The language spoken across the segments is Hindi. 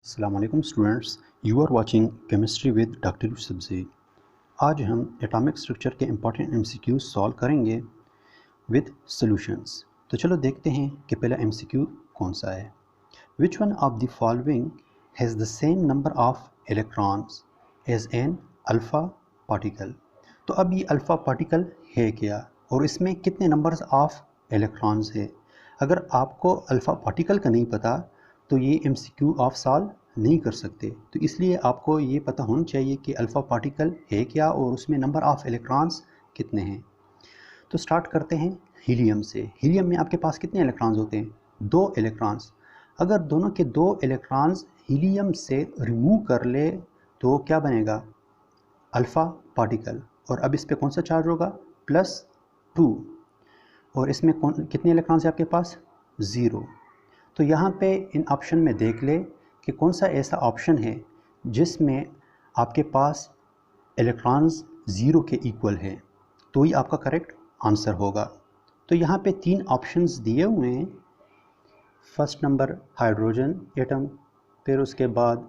अस्सलामुअलैकुम students, you are watching chemistry with doctor Yusuf. आज हम एटॉमिक स्ट्रक्चर के इम्पॉर्टेंट एमसीक्यूज सॉल्व करेंगे विद सॉल्यूशंस। तो चलो देखते हैं कि पहला एमसीक्यू कौन सा है। Which one of the following has the same number of electrons as an alpha particle. तो अब ये अल्फ़ा पार्टिकल है क्या और इसमें कितने नंबर्स ऑफ इलेक्ट्रॉन्स है। अगर आपको अल्फ़ा पार्टिकल का नहीं पता तो ये एमसीक्यू आप सॉल्व नहीं कर सकते। तो इसलिए आपको ये पता होना चाहिए कि अल्फ़ा पार्टिकल है क्या और उसमें नंबर ऑफ़ इलेक्ट्रॉन्स कितने हैं। तो स्टार्ट करते हैं हीलियम से। हीलियम में आपके पास कितने इलेक्ट्रॉन्स होते हैं? 2 इलेक्ट्रॉन्स। अगर दोनों के 2 इलेक्ट्रॉन्स हीलियम से रिमूव कर ले तो क्या बनेगा? Alpha particle. और अब इस पे कौन सा चार्ज होगा? +2। और इसमें कितने इलेक्ट्रॉन्स है आपके पास? 0। तो यहाँ पे इन ऑप्शन में देख ले कि कौन सा ऐसा ऑप्शन है जिसमें आपके पास इलेक्ट्रॉन्स 0 के इक्वल है, तो ही आपका करेक्ट आंसर होगा। तो यहाँ पे 3 ऑप्शंस दिए हुए हैं। फर्स्ट नंबर हाइड्रोजन एटम, फिर उसके बाद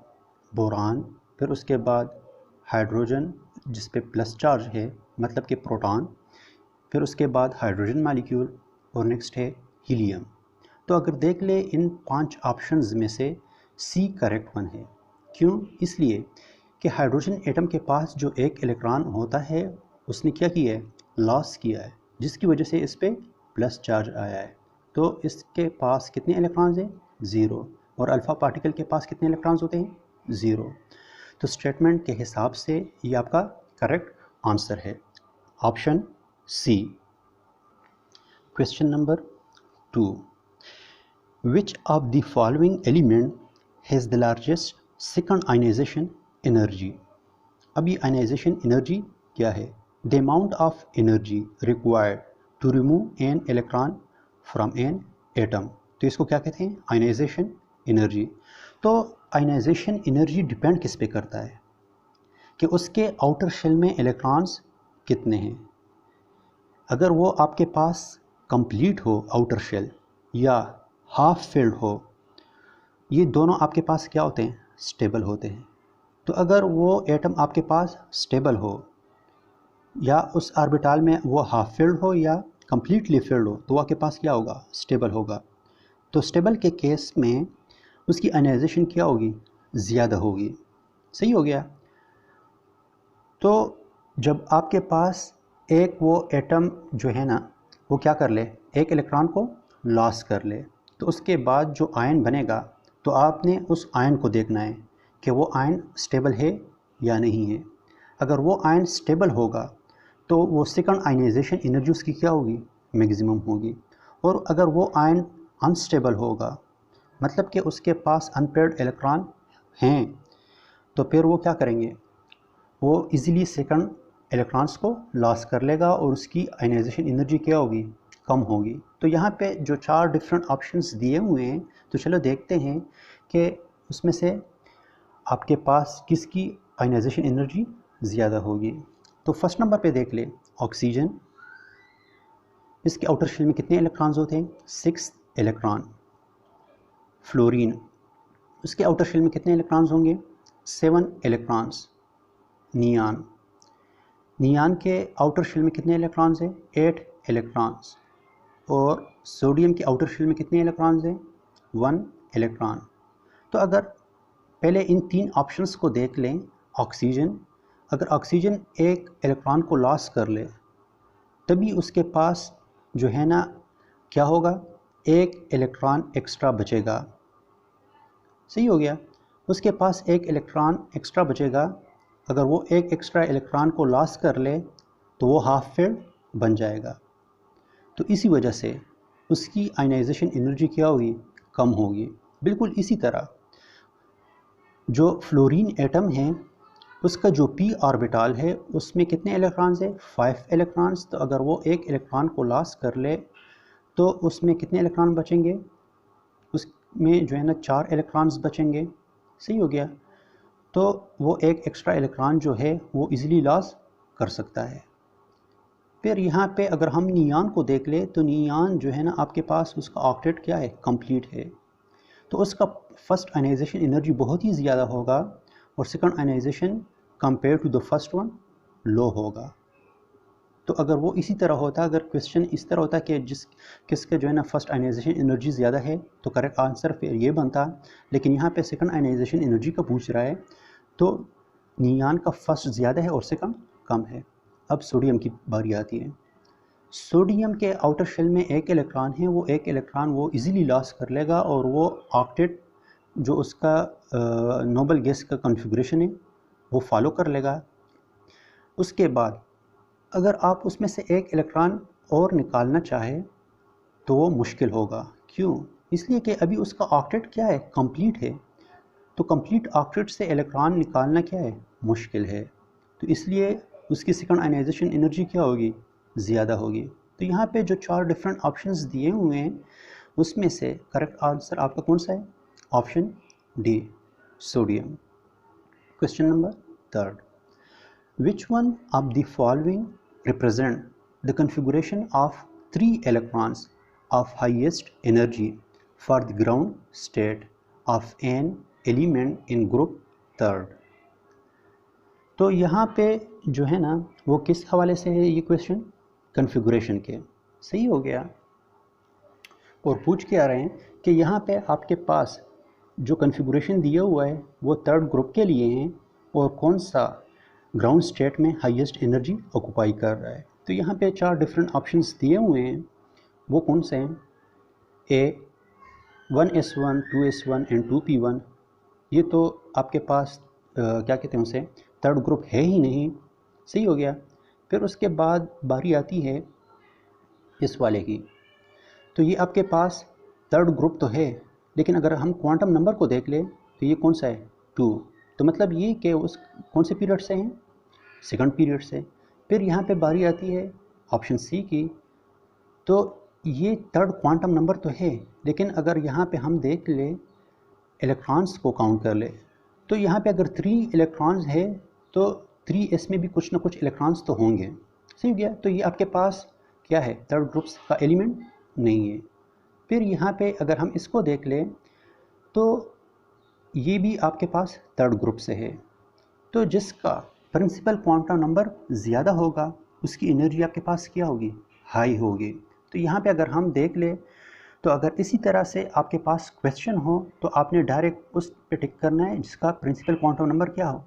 बोरान, फिर उसके बाद हाइड्रोजन जिस पे प्लस चार्ज है मतलब कि प्रोटॉन, फिर उसके बाद हाइड्रोजन मॉलिक्यूल और नेक्स्ट है हीलियम। तो अगर देख ले इन 5 ऑप्शंस में से सी करेक्ट वन है। क्यों? इसलिए कि हाइड्रोजन एटम के पास जो एक इलेक्ट्रॉन होता है उसने क्या किया है? लॉस किया है, जिसकी वजह से इस पे प्लस चार्ज आया है। तो इसके पास कितने इलेक्ट्रॉन्स हैं? 0। और अल्फ़ा पार्टिकल के पास कितने इलेक्ट्रॉन्स होते हैं? 0। तो स्टेटमेंट के हिसाब से ये आपका करेक्ट आंसर है, option C. Question number 2। Which of the following element has the largest second ionization energy? अब ये ionization energy क्या है? The amount of energy required to remove an electron from an atom. तो इसको क्या कहते हैं? ionization energy। तो ionization energy डिपेंड किस पे करता है कि उसके आउटर शेल में इलेक्ट्रॉन्स कितने हैं। अगर वो आपके पास कंप्लीट हो आउटर शेल या हाफ फिल्ड हो, ये दोनों आपके पास क्या होते हैं? स्टेबल होते हैं। तो अगर वो एटम आपके पास स्टेबल हो या उस ऑर्बिटल में वो हाफ फिल्ड हो या कंप्लीटली फिल्ड हो तो वो आपके पास क्या होगा? स्टेबल होगा। तो स्टेबल के केस में उसकी आयनाइजेशन क्या होगी? ज़्यादा होगी। सही हो गया। तो जब आपके पास एक वो एटम जो है ना वो क्या कर ले? एक इलेक्ट्रॉन को लॉस कर ले, तो उसके बाद जो आयन बनेगा तो आपने उस आयन को देखना है कि वो आयन स्टेबल है या नहीं है। अगर वो आयन स्टेबल होगा तो वो सेकंड आयनाइजेशन एनर्जी उसकी क्या होगी? मैक्सिमम होगी। और अगर वो आयन अनस्टेबल होगा मतलब कि उसके पास अनपेयर्ड इलेक्ट्रॉन हैं तो फिर वो क्या करेंगे? वो इजीली सेकंड इलेक्ट्रॉन्स को लॉस कर लेगा और उसकी आयनाइजेशन एनर्जी क्या होगी? कम होगी। तो यहाँ पे जो 4 डिफरेंट ऑप्शंस दिए हुए हैं तो चलो देखते हैं कि उसमें से आपके पास किसकी आयनाइजेशन एनर्जी ज़्यादा होगी। तो फर्स्ट नंबर पे देख ले ऑक्सीजन। इसके आउटर शेल में कितने इलेक्ट्रॉन्स होते हैं? 6 इलेक्ट्रॉन। फ्लोरीन, उसके आउटर शेल में कितने इलेक्ट्रॉन्स होंगे? 7 इलेक्ट्रॉन्स। नियान, नियान के आउटर शेल में कितने इलेक्ट्रॉन्स हैं? 8 इलेक्ट्रॉन्स। और सोडियम के आउटर शेल में कितने इलेक्ट्रॉन्स हैं? 1 इलेक्ट्रॉन। तो अगर पहले इन 3 ऑप्शंस को देख लें। ऑक्सीजन, अगर ऑक्सीजन एक इलेक्ट्रॉन को लॉस कर ले तभी उसके पास जो है ना क्या होगा? एक इलेक्ट्रॉन एक्स्ट्रा बचेगा। सही हो गया। उसके पास एक इलेक्ट्रॉन एक्स्ट्रा बचेगा। अगर वो एक एक्स्ट्रा इलेक्ट्रॉन को लॉस कर ले तो वो हाफ फिल्ड बन जाएगा। तो इसी वजह से उसकी आयनाइजेशन एनर्जी क्या होगी? कम होगी। बिल्कुल इसी तरह जो फ्लोरीन एटम है उसका जो पी ऑर्बिटल है उसमें कितने इलेक्ट्रॉन्स है? 5 इलेक्ट्रॉन्स। तो अगर वो एक इलेक्ट्रॉन को लॉस कर ले तो उसमें कितने इलेक्ट्रॉन बचेंगे? उसमें जो है ना 4 इलेक्ट्रॉन्स बचेंगे। सही हो गया। तो वो एक एक्स्ट्रा इलेक्ट्रॉन जो है वो इजीली लॉस कर सकता है। फिर यहाँ पे अगर हम नियान को देख ले तो नियान जो है ना आपके पास उसका ऑक्टेट क्या है? कंप्लीट है। तो उसका फर्स्ट आयनाइजेशन एनर्जी बहुत ही ज़्यादा होगा और second ionization compare to the first one low होगा। तो अगर वो इसी तरह होता, अगर क्वेश्चन इस तरह होता कि किसके जो है ना फर्स्ट आयनाइजेशन एनर्जी ज़्यादा है, तो करेक्ट आंसर फिर ये बनता। लेकिन यहाँ पे सेकंड आयनाइजेशन एनर्जी का पूछ रहा है, तो नियान का फर्स्ट ज़्यादा है और सेकंड कम है। अब सोडियम की बारी आती है। सोडियम के आउटर शेल में एक इलेक्ट्रॉन है, वो एक इलेक्ट्रॉन वो इजीली लॉस कर लेगा और वो ऑक्टेट जो उसका नोबल गैस का कॉन्फ़िगरेशन है वो फॉलो कर लेगा। उसके बाद अगर आप उसमें से एक इलेक्ट्रॉन और निकालना चाहे तो वो मुश्किल होगा। क्यों? इसलिए कि अभी उसका ऑक्टेट क्या है, कंप्लीट है। तो कंप्लीट ऑक्टेट से इलेक्ट्रॉन निकालना क्या है, मुश्किल है। तो इसलिए उसकी सेकंड आयनाइजेशन एनर्जी क्या होगी, ज़्यादा होगी। तो यहाँ पे जो 4 डिफरेंट ऑप्शंस दिए हुए हैं उसमें से करेक्ट आंसर आपका कौन सा है, option D, sodium. Question number 3, which one of the following represent the configuration of 3 electrons of highest energy for the ground state of an element in group third? तो यहाँ पे जो है ना वो किस हवाले से है ये क्वेश्चन, कन्फिगुरेशन के। सही हो गया। और पूछ के आ रहे हैं कि यहाँ पे आपके पास जो कन्फिगुरेशन दिया हुआ है वो थर्ड ग्रुप के लिए हैं और कौन सा ग्राउंड स्टेट में हाईएस्ट एनर्जी ऑक्यूपाई कर रहा है। तो यहाँ पे 4 डिफरेंट ऑप्शंस दिए हुए हैं, वो कौन से हैं, ए 1s1 2s1 एंड 2p1। ये तो आपके पास क्या कहते हैं उसे, थर्ड ग्रुप है ही नहीं। सही हो गया। फिर उसके बाद बारी आती है इस वाले की, तो ये आपके पास थर्ड ग्रुप तो है, लेकिन अगर हम क्वांटम नंबर को देख लें तो ये कौन सा है, 2। तो मतलब ये कि उस कौन से पीरियड से हैं, सेकंड पीरियड से। फिर यहाँ पे बारी आती है ऑप्शन सी की, तो ये थर्ड क्वांटम नंबर तो है, लेकिन अगर यहाँ पे हम देख ले इलेक्ट्रॉन्स को काउंट कर ले, तो यहाँ पे अगर 3 इलेक्ट्रॉन्स है तो 3s में भी कुछ ना कुछ इलेक्ट्रॉन्स तो होंगे। सही हो गया। तो ये आपके पास क्या है, थर्ड ग्रुप्स का एलिमेंट नहीं है। फिर यहाँ पे अगर हम इसको देख लें तो ये भी आपके पास थर्ड ग्रुप से है। तो जिसका प्रिंसिपल क्वांटम नंबर ज़्यादा होगा उसकी एनर्जी आपके पास क्या होगी, हाई होगी। तो यहाँ पे अगर हम देख ले, तो अगर इसी तरह से आपके पास क्वेश्चन हो तो आपने डायरेक्ट उस पे टिक करना है जिसका प्रिंसिपल क्वांटम नंबर क्या हो,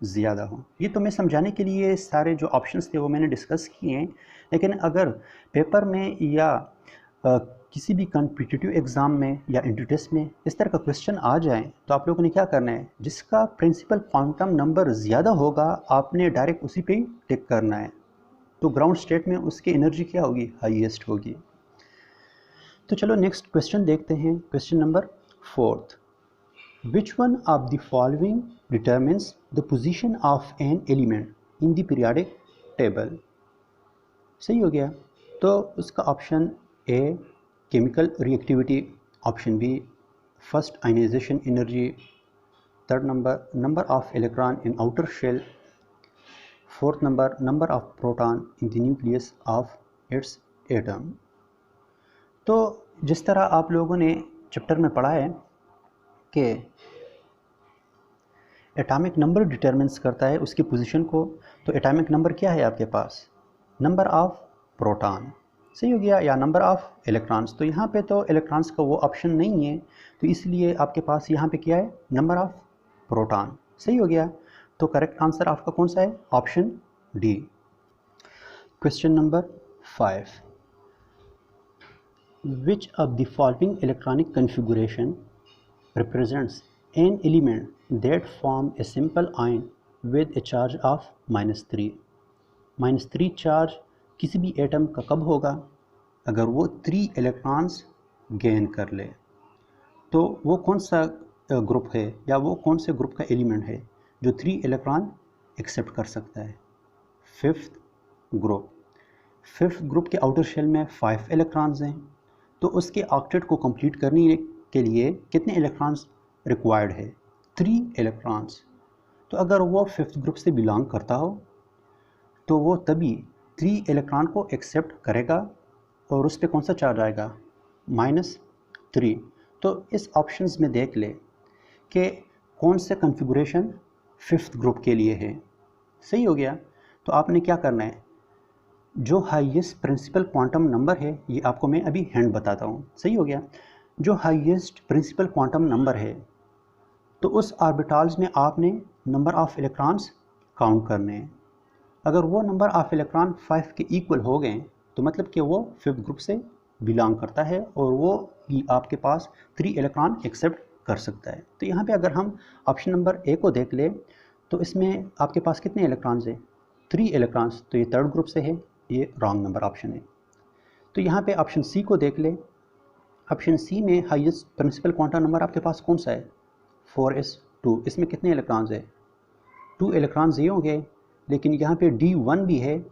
ज़्यादा हो। ये तो मैं समझाने के लिए सारे जो ऑप्शंस थे वो मैंने डिस्कस किए हैं, लेकिन अगर पेपर में या किसी भी कॉम्पिटिटिव एग्ज़ाम में या इंट्री टेस्ट में इस तरह का क्वेश्चन आ जाए तो आप लोगों ने क्या करना है, जिसका प्रिंसिपल क्वांटम नंबर ज़्यादा होगा आपने डायरेक्ट उसी पे ही टिक करना है। तो ग्राउंड स्टेट में उसकी एनर्जी क्या होगी, हाईएस्ट होगी। तो चलो नेक्स्ट क्वेश्चन देखते हैं। Question number 4, which one of the following determines the position of an element in the periodic table. सही हो गया। तो उसका option A chemical reactivity, option B first ionisation energy, third number of electron in outer shell, fourth number of proton in the nucleus of its atom. तो जिस तरह आप लोगों ने चैप्टर में पढ़ा है कि एटॉमिक नंबर डिटरमिन्स करता है उसकी पोजीशन को, तो एटॉमिक नंबर क्या है आपके पास, नंबर ऑफ प्रोटॉन। सही हो गया, या नंबर ऑफ इलेक्ट्रॉन्स। तो यहाँ पे तो इलेक्ट्रॉन्स का वो ऑप्शन नहीं है, तो इसलिए आपके पास यहाँ पे क्या है, नंबर ऑफ प्रोटॉन। सही हो गया। तो करेक्ट आंसर आपका कौन सा है, option D. Question number 5, which of the following electronic configuration represents an element that form a simple ion with a charge of -3। -3 charge किसी भी एटम का कब होगा, अगर वो 3 इलेक्ट्रॉन्स गेन कर ले। तो वो कौन सा ग्रुप है या वो कौन से ग्रुप का एलिमेंट है जो 3 इलेक्ट्रॉन एक्सेप्ट कर सकता है, फिफ्थ ग्रुप। फिफ्थ ग्रुप के आउटर शेल में 5 इलेक्ट्रॉन्स हैं, तो उसके ऑक्टेट को कंप्लीट करने के लिए कितने इलेक्ट्रॉन्स रिक्वायर्ड है, 3 इलेक्ट्रॉन्स। तो अगर वो फिफ्थ ग्रुप से बिलोंग करता हो तो वो तभी 3 इलेक्ट्रॉन को एक्सेप्ट करेगा और उस पर कौन सा चार्ज आएगा, -3। तो इस ऑप्शंस में देख ले, कि कौन से कॉन्फ़िगरेशन फिफ्थ ग्रुप के लिए है। सही हो गया। तो आपने क्या करना है, जो हाईएस्ट प्रिंसिपल क्वांटम नंबर है, ये आपको मैं अभी हैंड बताता हूँ। सही हो गया। जो हाईएस्ट प्रिंसिपल क्वांटम नंबर है, तो उस ऑर्बिटल्स में आपने नंबर ऑफ इलेक्ट्रॉन्स काउंट करने हैं। अगर वो नंबर ऑफ इलेक्ट्रॉन 5 के इक्वल हो गए तो मतलब कि वो फिफ्थ ग्रुप से बिलोंग करता है और वो आपके पास 3 इलेक्ट्रॉन एक्सेप्ट कर सकता है। तो यहाँ पे अगर हम ऑप्शन नंबर ए को देख ले तो इसमें आपके पास कितने इलेक्ट्रॉन्स हैं, 3 इलेक्ट्रॉन्स, तो ये थर्ड ग्रुप से है, ये रॉन्ग नंबर ऑप्शन है। तो यहाँ पे ऑप्शन सी को देख ले। ऑप्शन सी में हाईएस्ट प्रिंसिपल क्वांटम नंबर आपके पास कौन सा है, 4s2। इसमें कितने इलेक्ट्रॉन्स है, 2 इलेक्ट्रॉन्स ये होंगे, लेकिन यहाँ पे D1 भी है,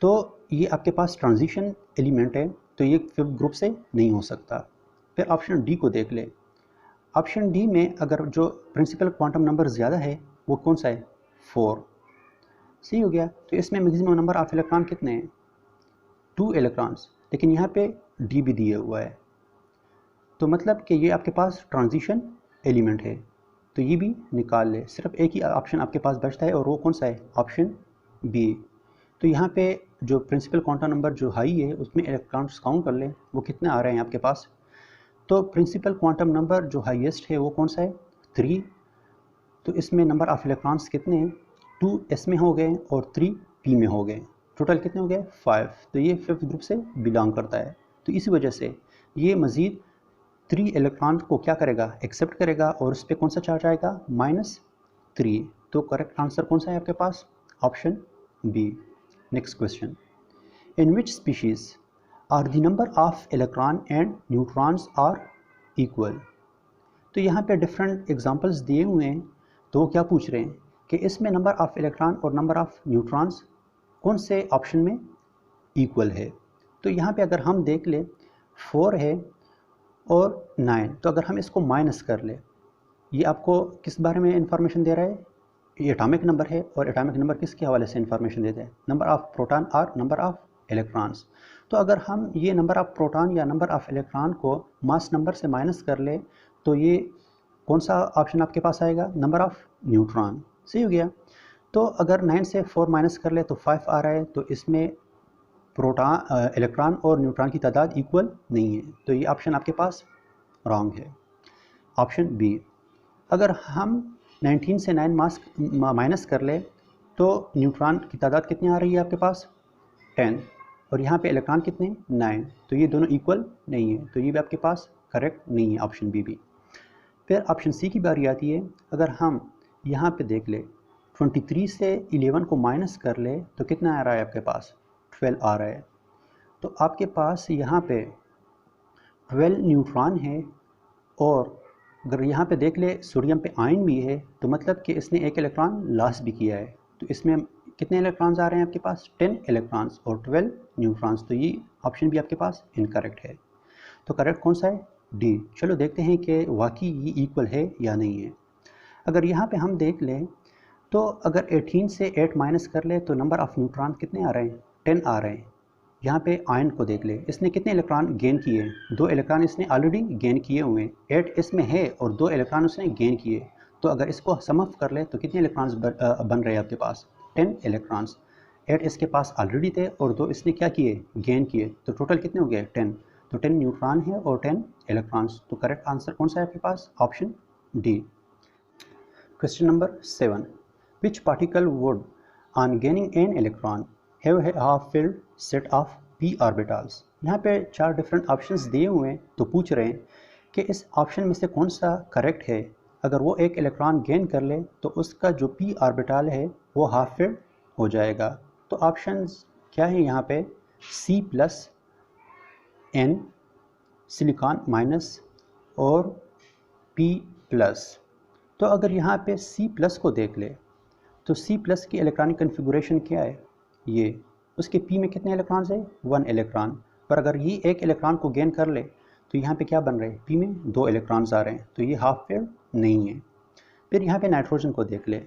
तो ये आपके पास ट्रांजिशन एलिमेंट है, तो ये फिफ्थ ग्रुप से नहीं हो सकता। फिर ऑप्शन डी को देख ले। ऑप्शन डी में अगर जो प्रिंसिपल क्वांटम नंबर ज़्यादा है वो कौन सा है, 4। सही हो गया। तो इसमें मैक्सिमम नंबर ऑफ इलेक्ट्रॉन कितने हैं, 2 इलेक्ट्रॉन्स, लेकिन यहाँ पे डी भी दिया हुआ है, तो मतलब कि ये आपके पास ट्रांजिशन एलिमेंट है, तो ये भी निकाल ले। सिर्फ एक ही ऑप्शन आपके पास बचता है और वो कौन सा है, ऑप्शन बी। तो यहाँ पे जो प्रिंसिपल क्वांटम नंबर जो हाई है उसमें इलेक्ट्रॉन्स काउंट कर ले, वो कितने आ रहे हैं आपके पास। तो प्रिंसिपल क्वांटम नंबर जो हाईएस्ट है वो कौन सा है, 3। तो इसमें नंबर ऑफ इलेक्ट्रॉन्स कितने हैं, 2 एस में हो गए और 3 पी में हो गए, टोटल कितने हो गए, 5। तो ये फिफ्थ ग्रुप से बिलोंग करता है। तो इसी वजह से ये मज़ीद 3 इलेक्ट्रॉन को क्या करेगा, एक्सेप्ट करेगा, और उस पर कौन सा चार्ज आएगा, -3। तो करेक्ट आंसर कौन सा है आपके पास, option B. Next question, in which species are the number of electron and neutrons are equal. तो यहाँ पे डिफरेंट एग्जांपल्स दिए हुए हैं, तो वो क्या पूछ रहे हैं कि इसमें नंबर ऑफ इलेक्ट्रॉन और नंबर ऑफ न्यूट्रॉन्स कौन से ऑप्शन में इक्वल है। तो यहाँ पे अगर हम देख ले 4 है और 9, तो अगर हम इसको माइनस कर ले, ये आपको किस बारे में इंफॉर्मेशन दे रहा है, ये एटॉमिक नंबर है, और एटॉमिक नंबर किसके हवाले से इंफॉर्मेशन देते हैं, नंबर ऑफ प्रोटॉन और नंबर ऑफ इलेक्ट्रॉन्स। तो अगर हम ये नंबर ऑफ प्रोटॉन या नंबर ऑफ इलेक्ट्रॉन को मास नंबर से माइनस कर ले, तो ये कौन सा ऑप्शन आपके पास आएगा, नंबर ऑफ न्यूट्रॉन। सही हो गया। तो अगर 9 से 4 माइनस कर ले तो 5 आ रहा है, तो इसमें प्रोटॉन इलेक्ट्रॉन और न्यूट्रॉन की तादाद इक्वल नहीं है, तो ये ऑप्शन आपके पास रॉन्ग है, ऑप्शन बी। अगर हम 19 से 9 माइनस कर ले तो न्यूट्रॉन की तादाद कितनी आ रही है आपके पास, 10, और यहाँ पे इलेक्ट्रॉन कितने, 9, तो ये दोनों इक्वल नहीं है, तो ये भी आपके पास करेक्ट नहीं है, ऑप्शन बी भी। फिर ऑप्शन सी की बारी आती है। अगर हम यहाँ पे देख ले 23 से 11 को माइनस कर ले तो कितना आ रहा है आपके पास, 12 आ रहा है। तो आपके पास यहाँ पे 12 न्यूट्रॉन है, और अगर यहाँ पे देख ले सोडियम पे आयन भी है, तो मतलब कि इसने एक इलेक्ट्रॉन लॉस भी किया है, तो इसमें कितने इलेक्ट्रॉन्स आ रहे हैं आपके पास, 10 इलेक्ट्रॉन्स और 12 न्यूट्रॉन्स, तो ये ऑप्शन भी आपके पास इनकरेक्ट है। तो करेक्ट कौन सा है, डी। चलो देखते हैं कि वाकई ये इक्वल है या नहीं है। अगर यहाँ पे हम देख लें तो अगर 18 से 8 माइनस कर ले तो नंबर ऑफ न्यूट्रॉन कितने आ रहे हैं, 10 आ रहे हैं। यहाँ पे आयन को देख ले, इसने कितने इलेक्ट्रॉन गेन किए, 2 इलेक्ट्रॉन इसने ऑलरेडी गेन किए हुए हैं, 8 इसमें है और 2 इलेक्ट्रॉन उसने गेन किए। तो अगर इसको सम अप कर ले तो कितने इलेक्ट्रॉन्स बन रहे हैं आपके पास, 10 इलेक्ट्रॉन्स। 8 इसके पास ऑलरेडी थे और 2 इसने क्या किए, गेन किए, तो टोटल कितने हो गए, 10। तो 10 न्यूट्रॉन है और 10 इलेक्ट्रॉन्स, तो करेक्ट आंसर कौन सा है आपके पास, option D. Question number 7, which particle would on gaining an electron have a half filled set of p orbitals. यहाँ पे 4 डिफरेंट ऑप्शंस दिए हुए हैं, तो पूछ रहे हैं कि इस ऑप्शन में से कौन सा करेक्ट है। अगर वो एक इलेक्ट्रॉन गेन कर ले तो उसका जो p ऑर्बिटल है वो हाफ फिल्ड हो जाएगा। तो ऑप्शंस क्या है यहाँ पे, C+N, सिलिकॉन माइनस और P+। तो अगर यहाँ पे C+ को देख ले तो C+ की इलेक्ट्रॉनिक कन्फिगुरेशन क्या है, ये उसके P में कितने इलेक्ट्रॉन्स है, 1 इलेक्ट्रॉन। पर अगर ये एक इलेक्ट्रॉन को गेन कर ले तो यहाँ पे क्या बन रहे हैं, P में 2 इलेक्ट्रॉन्स आ रहे हैं, तो ये हाफ फिल्ड नहीं है। फिर यहाँ पे नाइट्रोजन को देख ले,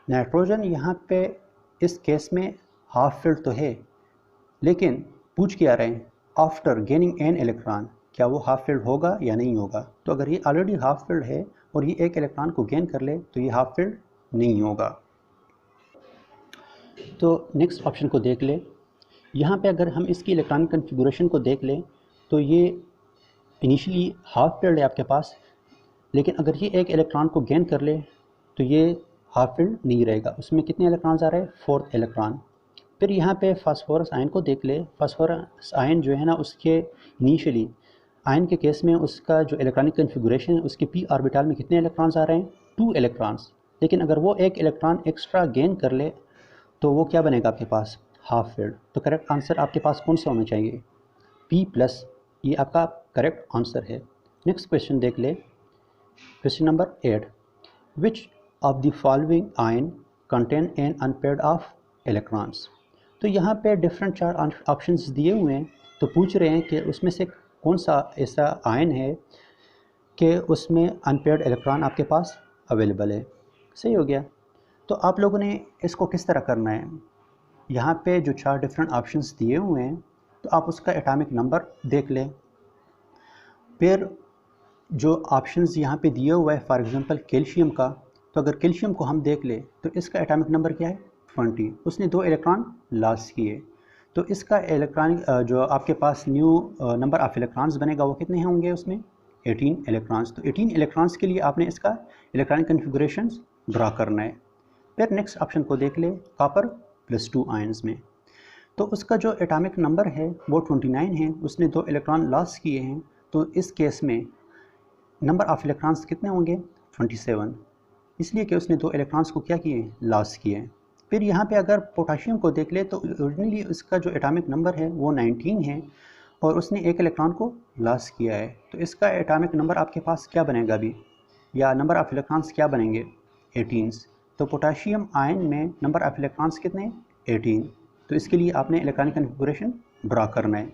नाइट्रोजन यहाँ पे इस केस में हाफ फिल्ड तो है, लेकिन पूछ क्या रहे हैं, आफ्टर गेनिंग एन इलेक्ट्रॉन क्या वो हाफ फिल्ड होगा या नहीं होगा। तो अगर ये ऑलरेडी हाफ फिल्ड है और ये एक इलेक्ट्रॉन को गेन कर ले तो ये हाफ फील्ड नहीं होगा। तो नेक्स्ट ऑप्शन को देख ले। यहाँ पे अगर हम इसकी इलेक्ट्रॉनिक कन्फिगुरेशन को देख लें तो ये इनिशियली हाफ फील्ड है आपके पास, लेकिन अगर ये एक इलेक्ट्रॉन को गेन कर ले तो ये हाफ फील्ड नहीं रहेगा। उसमें कितने इलेक्ट्रॉन्स आ रहे हैं? 4th electron. फिर यहाँ पे फास्फोरस आयन को देख ले। फास्फोरस आयन जो है ना, उसके इनिशियली आयन के केस में उसका जो इलेक्ट्रॉनिक कन्फिगुरेशन है उसके p ऑर्बिटल में कितने इलेक्ट्रॉन्स आ रहे हैं? 2 इलेक्ट्रॉन्स। लेकिन अगर वो एक इलेक्ट्रॉन एक्स्ट्रा गेन कर ले तो वो क्या बनेगा आपके पास? Half filled. तो करेक्ट आंसर आपके पास कौन सा होना चाहिए? P+, ये आपका करेक्ट आंसर है। नेक्स्ट क्वेश्चन देख ले। Question number 8, which of the following ion contain an unpaired of electrons. तो यहाँ पे डिफरेंट 4 ऑप्शंस दिए हुए हैं, तो पूछ रहे हैं कि उसमें से कौन सा ऐसा आयन है कि उसमें अनपेयर्ड इलेक्ट्रॉन आपके पास अवेलेबल है। सही हो गया। तो आप लोगों ने इसको किस तरह करना है, यहाँ पे जो 4 डिफरेंट ऑप्शंस दिए हुए हैं तो आप उसका एटॉमिक नंबर देख लें। फिर जो ऑप्शंस यहाँ पे दिया हुआ है, फॉर एग्जांपल कैल्शियम का, तो अगर कैल्शियम को हम देख ले तो इसका एटॉमिक नंबर क्या है? 20। उसने 2 इलेक्ट्रॉन लॉस किए, तो इसका इलेक्ट्रॉनिक जो आपके पास न्यू नंबर ऑफ इलेक्ट्रॉन्स बनेगा वो कितने होंगे? उसमें 18 इलेक्ट्रॉन्स। तो 18 इलेक्ट्रॉन्स के लिए आपने इसका इलेक्ट्रॉनिक कन्फिगुरेशन ड्रा करना है। फिर नेक्स्ट ऑप्शन को देख ले, कॉपर +2 आयंस में, तो उसका जो एटॉमिक नंबर है वो 29 है। उसने 2 इलेक्ट्रॉन लॉस किए हैं, तो इस केस में नंबर ऑफ इलेक्ट्रॉन्स कितने होंगे? 27, इसलिए कि उसने 2 इलेक्ट्रॉन्स को क्या किए? लॉस किए। फिर यहाँ पे अगर पोटाशियम को देख ले तो ओरिजिनली उसका जो एटॉमिक नंबर है वो 19 है और उसने 1 इलेक्ट्रॉन को लॉस किया है, तो इसका एटॉमिक नंबर आपके पास क्या बनेगा अभी, या नंबर ऑफ इलेक्ट्रॉन्स क्या बनेंगे? 18। तो पोटाशियम आयन में नंबर ऑफ इलेक्ट्रॉन्स कितने? 18। तो इसके लिए आपने इलेक्ट्रॉनिक कन्फिगुरेशन ड्रा करना है।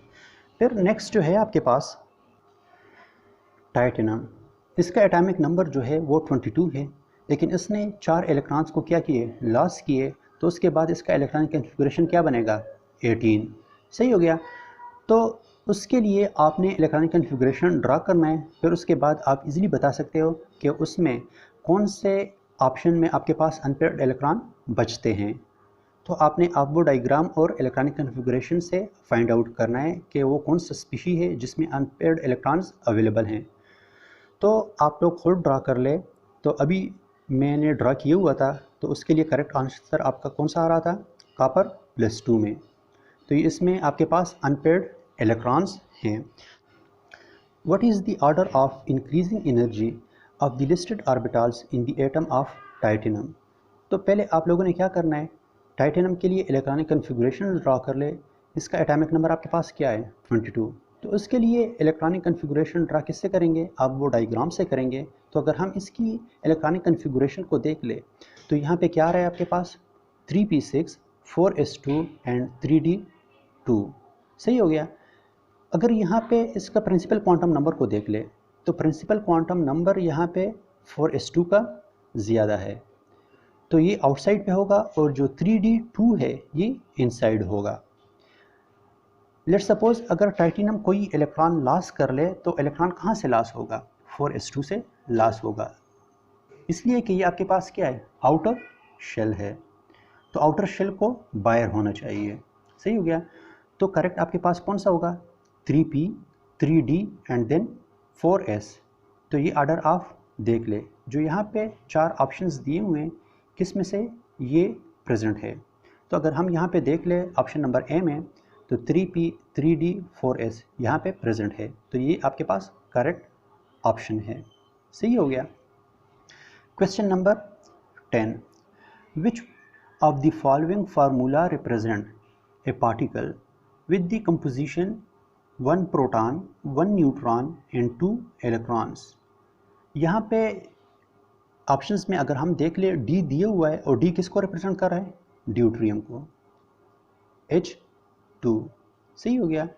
फिर नेक्स्ट जो है आपके पास टाइटेनियम, इसका एटॉमिक नंबर जो है वो 22 है, लेकिन इसने 4 इलेक्ट्रॉन्स को क्या किए? लॉस किए, तो उसके बाद इसका इलेक्ट्रॉनिक कन्फिगुरेशन क्या बनेगा? 18। सही हो गया। तो उसके लिए आपने इलेक्ट्रॉनिक कन्फिगुरेशन ड्रा करना है। फिर उसके बाद आप इजीली बता सकते हो कि उसमें कौन से ऑप्शन में आपके पास अनपेयर्ड इलेक्ट्रॉन बचते हैं। तो आपने वो डायग्राम और इलेक्ट्रॉनिक कन्फिगुरेशन से फाइंड आउट करना है कि वो कौन सा स्पीशी है जिसमें अनपेयर्ड इलेक्ट्रॉन्स अवेलेबल हैं। तो आप लोग खुद ड्रा कर ले। तो अभी मैंने ड्रा किया हुआ था, तो उसके लिए करेक्ट आंसर आपका कौन सा आ रहा था? कॉपर +2 में। तो ये इसमें आपके पास अनपेयर्ड इलेक्ट्रॉन्स हैं। What is the order of increasing energy of the listed orbitals in the atom of titanium. तो पहले आप लोगों ने क्या करना है, टाइटेनियम के लिए इलेक्ट्रॉनिक कन्फिगुरेशन ड्रा कर ले। इसका एटॉमिक नंबर आपके पास क्या है? 22। तो उसके लिए इलेक्ट्रॉनिक कन्फिगुरेशन ड्रा किससे करेंगे? आप वो डायग्राम से करेंगे। तो अगर हम इसकी इलेक्ट्रॉनिक कन्फिगुरेशन को देख ले तो यहाँ पे क्या आ रहा है आपके पास? 3p6 4s2 and 3d2। सही हो गया। अगर यहाँ पे इसका प्रिंसिपल क्वांटम नंबर को देख ले तो प्रिंसिपल क्वांटम नंबर यहाँ पे 4s2 का ज़्यादा है, तो ये आउटसाइड पे होगा, और जो 3d2 है ये इनसाइड होगा। लेट्स सपोज अगर टाइटेनियम कोई इलेक्ट्रॉन लॉस कर ले तो इलेक्ट्रॉन कहाँ से लॉस होगा? 4s2 से लॉस होगा, इसलिए कि ये आपके पास क्या है? आउटर शेल है, तो आउटर शेल को बाहर होना चाहिए। सही हो गया। तो करेक्ट आपके पास कौन सा होगा? 3p 3d and then 4s। तो ये ऑर्डर ऑफ देख ले, जो यहाँ पे 4 ऑप्शंस दिए हुए हैं किस में से ये प्रेजेंट है। तो अगर हम यहाँ पे देख ले ऑप्शन नंबर ए में, तो 3p 3d 4s यहाँ पे प्रेजेंट है, तो ये आपके पास करेक्ट ऑप्शन है। सही हो गया। Question number 10, which of the following formula represent a particle with the composition 1 proton 1 neutron and 2 electrons. यहाँ पे ऑप्शंस में अगर हम देख ले, डी दिया हुआ है और डी किसको रिप्रेजेंट कर रहा है? ड्यूट्रियम को, H2। सही हो गया।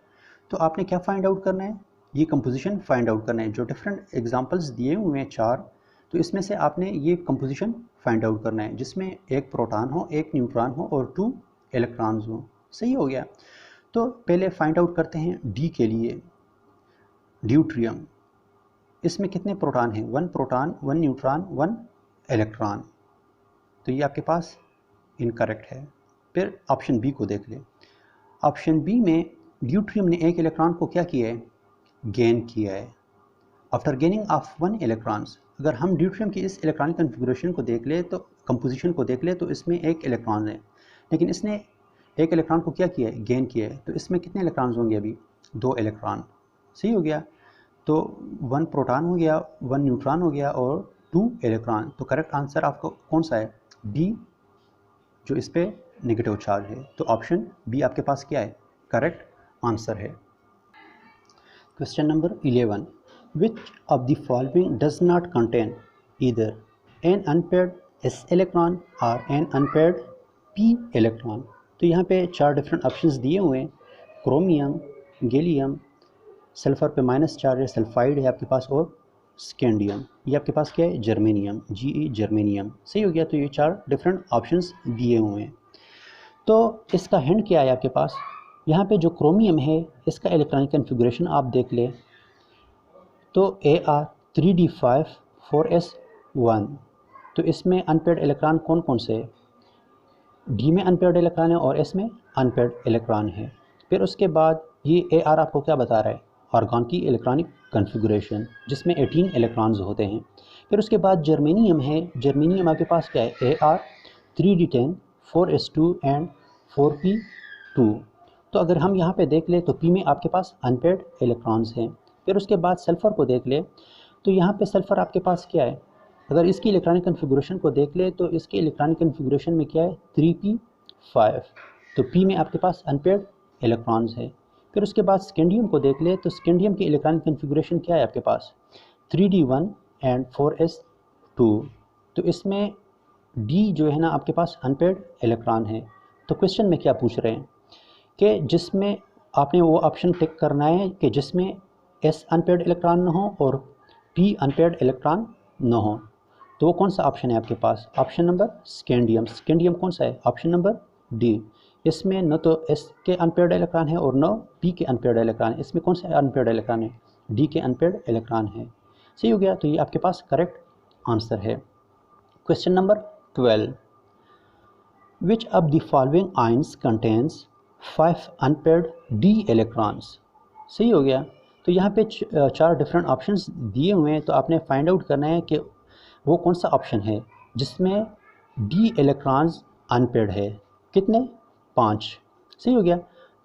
तो आपने क्या फाइंड आउट करना है? ये कंपोजिशन फाइंड आउट करना है। जो डिफरेंट एग्जांपल्स दिए हुए हैं 4, तो इसमें से आपने ये कंपोजिशन फाइंड आउट करना है जिसमें 1 प्रोटॉन हो, 1 न्यूट्रॉन हो और 2 इलेक्ट्रॉन्स हो। सही हो गया। तो पहले फाइंड आउट करते हैं डी के लिए, ड्यूट्रियम। इसमें कितने प्रोटॉन हैं? 1 प्रोटॉन, 1 न्यूट्रॉन, 1 इलेक्ट्रॉन। तो ये आपके पास इनकरेक्ट है। फिर ऑप्शन बी को देख लें। ऑप्शन बी में ड्यूट्रियम ने एक इलेक्ट्रॉन को क्या किया है? गेन किया है। आफ्टर गेनिंग ऑफ 1 इलेक्ट्रॉन्स, अगर हम ड्यूट्रियम की इस इलेक्ट्रॉनिक कन्फिगरेशन को देख ले तो कंपोजिशन को देख ले तो इसमें एक इलेक्ट्रॉन है, लेकिन इसने एक इलेक्ट्रॉन को क्या किया है? गेन किया है। तो इसमें कितने इलेक्ट्रॉन्स होंगे? अभी 2 इलेक्ट्रॉन। सही हो गया। तो 1 प्रोटॉन हो गया, 1 न्यूट्रॉन हो गया और 2 इलेक्ट्रॉन। तो करेक्ट आंसर आपको कौन सा है? बी, जो इस पे नेगेटिव चार्ज है। तो ऑप्शन बी आपके पास क्या है? करेक्ट आंसर है। Question number 11, which of the following does not contain either an unpaired s electron और एन अनपेयर्ड पी इलेक्ट्रॉन? तो यहाँ पे 4 डिफरेंट ऑप्शंस दिए हुए हैं। क्रोमियम, गैलियम, सल्फर पे माइनस चार्ज है, सल्फाइड है आपके पास, और स्कैंडियम। ये आपके पास क्या है? जर्मेनियम, जी जर्मेनियम। सही हो गया। तो ये 4 डिफरेंट ऑप्शंस दिए हुए हैं। तो इसका हिंट क्या है आपके पास? यहाँ पे जो क्रोमियम है इसका इलेक्ट्रॉनिक कन्फिगरेशन आप देख ले तो Ar3d5 4s1। तो इसमें अनपेयर्ड इलेक्ट्रॉन कौन कौन से है? डी में अनपेयर्ड इलेक्ट्रॉन है और एस में अनपेयर्ड इलेक्ट्रॉन है। फिर उसके बाद ये Ar आपको क्या बता रहा है? आर्गॉन की इलेक्ट्रॉनिक कन्फिगरेशन, जिसमें 18 इलेक्ट्रॉन्स होते हैं। फिर उसके बाद जर्मेनियम है। जर्मेनियम आपके पास क्या है? Ar3d10 4s2 and 4p2। तो अगर हम यहाँ पे देख ले तो पी में आपके पास अनपेयर्ड इलेक्ट्रॉन्स हैं। फिर उसके बाद सल्फ़र को देख ले तो यहाँ पे सल्फ़र आपके पास क्या है? अगर इसकी इलेक्ट्रॉनिक कन्फिगरेशन को देख ले तो इसके इलेक्ट्रॉनिक कन्फिगरेशन में क्या है? 3p5। तो पी में आपके पास अनपेयर्ड इलेक्ट्रॉन्स है। फिर उसके बाद स्कैंडियम को देख ले तो स्कैंडियम की इलेक्ट्रॉनिक कन्फिगरेशन क्या है आपके पास? 3d1 and 4s2। तो इसमें डी जो है ना आपके पास अनपेयर्ड इलेक्ट्रॉन है। तो क्वेश्चन में क्या पूछ रहे हैं कि जिसमें आपने वो ऑप्शन टिक करना है कि जिसमें एस अनपेयर्ड इलेक्ट्रॉन न हो और पी अनपेयर्ड इलेक्ट्रॉन न हो। तो वो कौन सा ऑप्शन है आपके पास? Option number scandium. स्कैंडियम कौन सा है? Option number D. इसमें न तो एस के अनपेयर्ड इलेक्ट्रॉन है और न पी के अनपेयर्ड इलेक्ट्रॉन है। इसमें कौन सा अनपेयर्ड इलेक्ट्रॉन है? डी के अनपेयर्ड इलेक्ट्रॉन है। सही हो गया। तो ये आपके पास करेक्ट आंसर है। Question number 12, which of the following ions contains 5 unpaired D electrons? सही हो गया। तो यहाँ पे 4 डिफरेंट ऑप्शंस दिए हुए हैं। तो आपने फाइंड आउट करना है कि वो कौन सा ऑप्शन है जिसमें डी इलेक्ट्रॉन्स अनपेयर्ड है। कितने? 5। सही हो गया।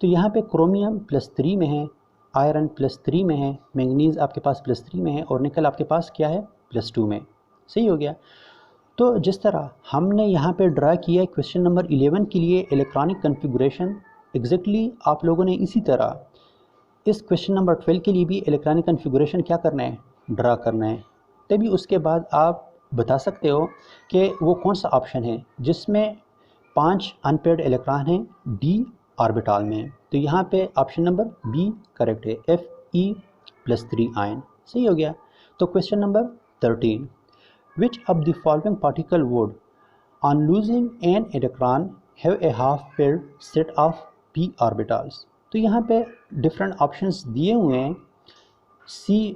तो यहाँ पे क्रोमियम +3 में है, आयरन +3 में है, मैंगनीज़ आपके पास +3 में है और निकल आपके पास क्या है? +2 में। सही हो गया। तो जिस तरह हमने यहाँ पे ड्रा किया है क्वेश्चन नंबर 11 के लिए इलेक्ट्रॉनिक कन्फिगरेशन, एग्जैक्टली आप लोगों ने इसी तरह इस क्वेश्चन नंबर 12 के लिए भी इलेक्ट्रॉनिक कन्फिगरेशन क्या करना है? ड्रा करना है। तभी उसके बाद आप बता सकते हो कि वो कौन सा ऑप्शन है जिसमें 5 अनपेयर्ड इलेक्ट्रॉन हैं डी ऑर्बिटल में। तो यहाँ पे ऑप्शन नंबर बी करेक्ट है, Fe+3 आयन। सही हो गया। तो question number 13, which of the following particle would on losing an electron have a half filled set of p orbitals? तो यहाँ पे डिफरेंट ऑप्शंस दिए हुए हैं, C-,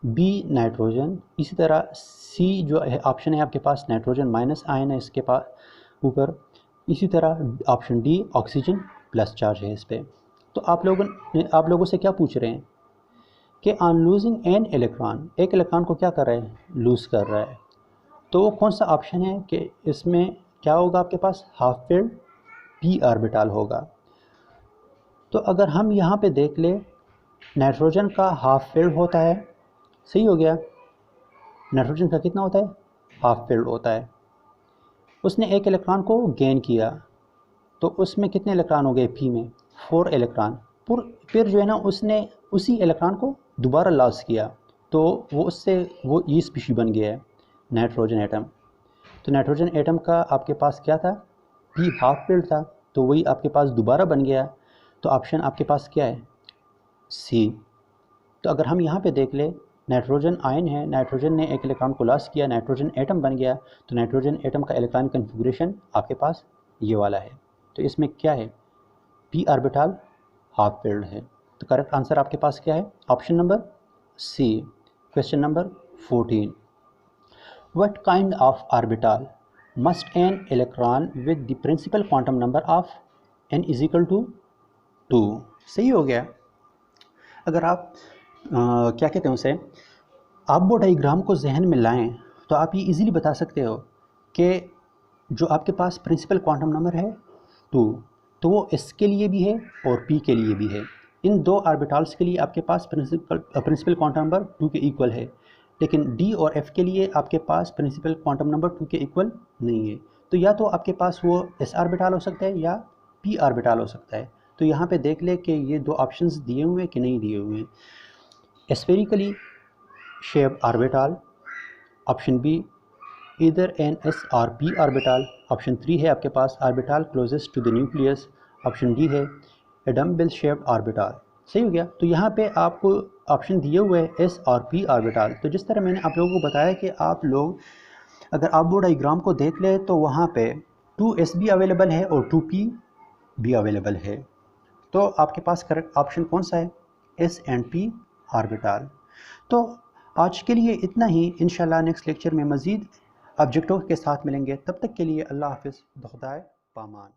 B नाइट्रोजन, इसी तरह C जो है ऑप्शन है आपके पास नाइट्रोजन माइनस आयन है इसके पास ऊपर, इसी तरह option D oxygen plus charge है इस पर। तो आप लोगों से क्या पूछ रहे हैं कि ऑन लूजिंग एन इलेक्ट्रॉन, एक इलेक्ट्रॉन को क्या कर रहा है? लूज़ कर रहा है। तो वो कौन सा ऑप्शन है कि इसमें क्या होगा आपके पास? हाफ फिल्ड पी ऑर्बिटल होगा। तो अगर हम यहाँ पे देख ले नाइट्रोजन का हाफ फिल्ड होता है। सही हो गया। नाइट्रोजन का कितना होता है? हाफ फिल्ड होता है। उसने एक इलेक्ट्रॉन को गेन किया तो उसमें कितने इलेक्ट्रॉन हो गए? पी में 4 इलेक्ट्रॉन। फिर जो है ना उसने उसी इलेक्ट्रॉन को दोबारा लॉस किया तो वो ये स्पीशी बन गया है नाइट्रोजन एटम। तो नाइट्रोजन एटम का आपके पास क्या था? पी हाफ फिल्ड था, तो वही आपके पास दोबारा बन गया। तो ऑप्शन आपके पास क्या है? सी। तो अगर हम यहाँ पे देख ले नाइट्रोजन आयन है, नाइट्रोजन ने एक इलेक्ट्रॉन को लॉस किया, नाइट्रोजन एटम बन गया। तो नाइट्रोजन एटम का इलेक्ट्रॉनिक कन्फिगरेशन आपके पास ये वाला है। तो इसमें क्या है? पी ऑर्बिटल हाफ फिल्ड है। तो करेक्ट आंसर आपके पास क्या है? Option number C question number 14, what kind of orbital must an electron with the principal quantum number of n is equal to 2? सही हो गया। अगर आप क्या कहते हैं उसे, आबो डाइग्राम को जहन में लाएं तो आप ये इजीली बता सकते हो कि जो आपके पास प्रिंसिपल क्वांटम नंबर है 2, तो वो एस के लिए भी है और पी के लिए भी है। इन दो ऑर्बिटल्स के लिए आपके पास प्रिंसिपल क्वांटम नंबर 2 के इक्वल है, लेकिन डी और एफ के लिए आपके पास प्रिंसिपल क्वांटम नंबर 2 के इक्वल नहीं है। तो या तो आपके पास वो एस ऑर्बिटल हो सकता है या पी ऑर्बिटल हो सकता है। तो यहाँ पे देख ले कि ये दो ऑप्शंस दिए हुए हैं कि नहीं दिए हुए हैं। Spherically shaped orbital, option B इधर an s or p orbital, option 3 है आपके पास orbital closest to the nucleus, option D है ए डम्बेल शेप्ड ऑर्बिटल। सही हो गया। तो यहाँ पे आपको ऑप्शन दिए हुए हैं एस और पी ऑर्बिटल। तो जिस तरह मैंने आप लोगों को बताया कि आप लोग अगर आप वो डाइग्राम को देख ले तो वहाँ पे 2s भी अवेलेबल है और 2p भी अवेलेबल है। तो आपके पास करेक्ट ऑप्शन कौन सा है, एस एंड पी ऑर्बिटल। तो आज के लिए इतना ही। इंशाल्लाह नेक्स्ट लेक्चर में मज़ीद ऑब्जेक्टों के साथ मिलेंगे। तब तक के लिए अल्लाह हाफिज़, खुदा पामान।